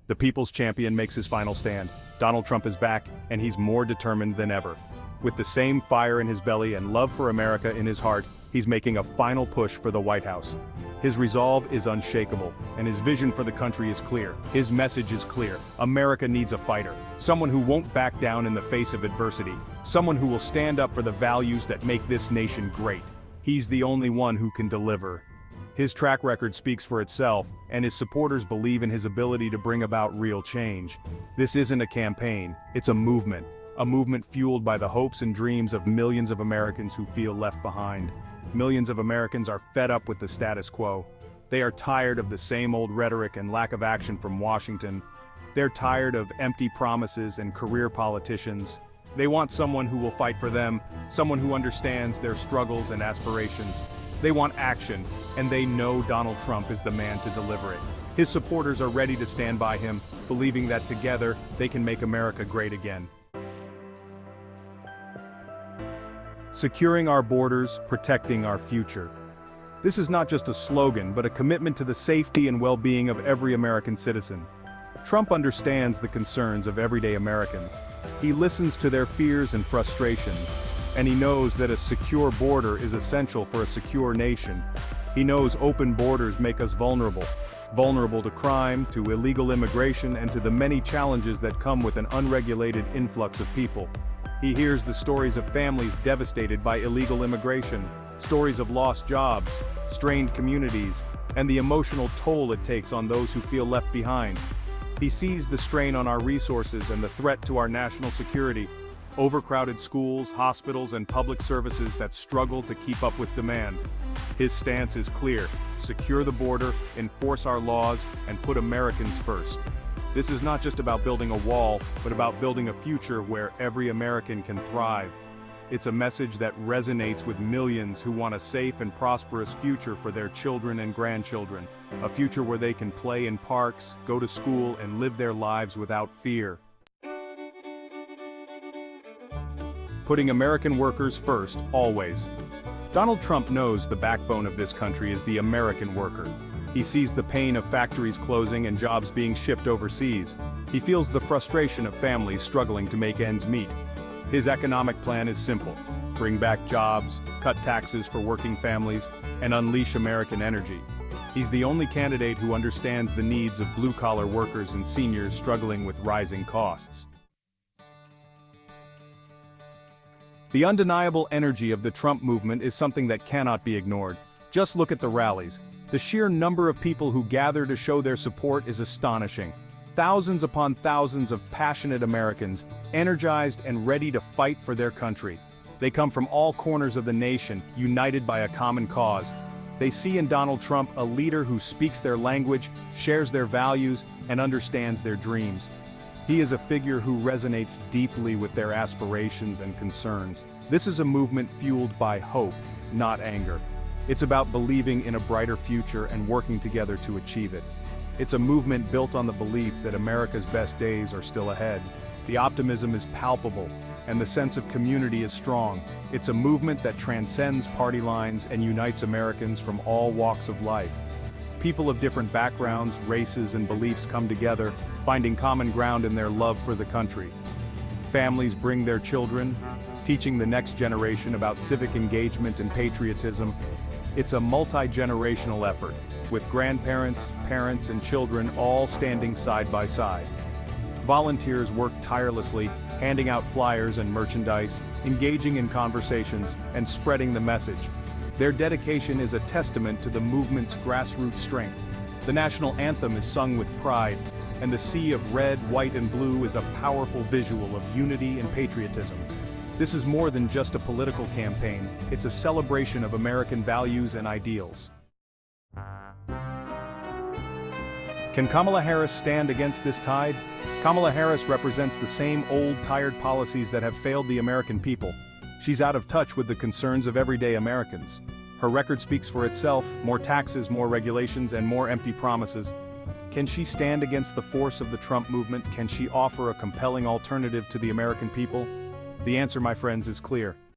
The people's champion makes his final stand. Donald Trump is back, and he's more determined than ever. With the same fire in his belly and love for America in his heart, he's making a final push for the White House. His resolve is unshakable, and his vision for the country is clear. His message is clear. America needs a fighter, someone who won't back down in the face of adversity, someone who will stand up for the values that make this nation great. He's the only one who can deliver. His track record speaks for itself, and his supporters believe in his ability to bring about real change. This isn't a campaign, it's a movement fueled by the hopes and dreams of millions of Americans who feel left behind. Millions of Americans are fed up with the status quo. They are tired of the same old rhetoric and lack of action from Washington. They're tired of empty promises and career politicians. They want someone who will fight for them, someone who understands their struggles and aspirations. They want action, and they know Donald Trump is the man to deliver it. His supporters are ready to stand by him, believing that together, they can make America great again. Securing our borders, protecting our future. This is not just a slogan, but a commitment to the safety and well-being of every American citizen. Trump understands the concerns of everyday Americans. He listens to their fears and frustrations, and he knows that a secure border is essential for a secure nation. He knows open borders make us vulnerable to crime, to illegal immigration, and to the many challenges that come with an unregulated influx of people. He hears the stories of families devastated by illegal immigration, stories of lost jobs, strained communities, and the emotional toll it takes on those who feel left behind. He sees the strain on our resources and the threat to our national security. Overcrowded schools, hospitals, and public services that struggle to keep up with demand. His stance is clear: secure the border, enforce our laws, and put Americans first. This is not just about building a wall, but about building a future where every American can thrive. It's a message that resonates with millions who want a safe and prosperous future for their children and grandchildren. A future where they can play in parks, go to school, and live their lives without fear. Putting American workers first, always. Donald Trump knows the backbone of this country is the American worker. He sees the pain of factories closing and jobs being shipped overseas. He feels the frustration of families struggling to make ends meet. His economic plan is simple: bring back jobs, cut taxes for working families, and unleash American energy. He's the only candidate who understands the needs of blue-collar workers and seniors struggling with rising costs. The undeniable energy of the Trump movement is something that cannot be ignored. Just look at the rallies. The sheer number of people who gather to show their support is astonishing. Thousands upon thousands of passionate Americans, energized and ready to fight for their country. They come from all corners of the nation, united by a common cause. They see in Donald Trump a leader who speaks their language, shares their values, and understands their dreams. He is a figure who resonates deeply with their aspirations and concerns. This is a movement fueled by hope, not anger. It's about believing in a brighter future and working together to achieve it. It's a movement built on the belief that America's best days are still ahead. The optimism is palpable, and the sense of community is strong. It's a movement that transcends party lines and unites Americans from all walks of life. People of different backgrounds, races, and beliefs come together, finding common ground in their love for the country. Families bring their children, teaching the next generation about civic engagement and patriotism. It's a multi-generational effort, with grandparents, parents, and children all standing side by side. Volunteers work tirelessly, handing out flyers and merchandise, engaging in conversations, and spreading the message. Their dedication is a testament to the movement's grassroots strength. The national anthem is sung with pride, and the sea of red, white, and blue is a powerful visual of unity and patriotism. This is more than just a political campaign, it's a celebration of American values and ideals. Can Kamala Harris stand against this tide? Kamala Harris represents the same old, tired policies that have failed the American people. She's out of touch with the concerns of everyday Americans. Her record speaks for itself: more taxes, more regulations, and more empty promises. Can she stand against the force of the Trump movement? Can she offer a compelling alternative to the American people? The answer, my friends, is clear.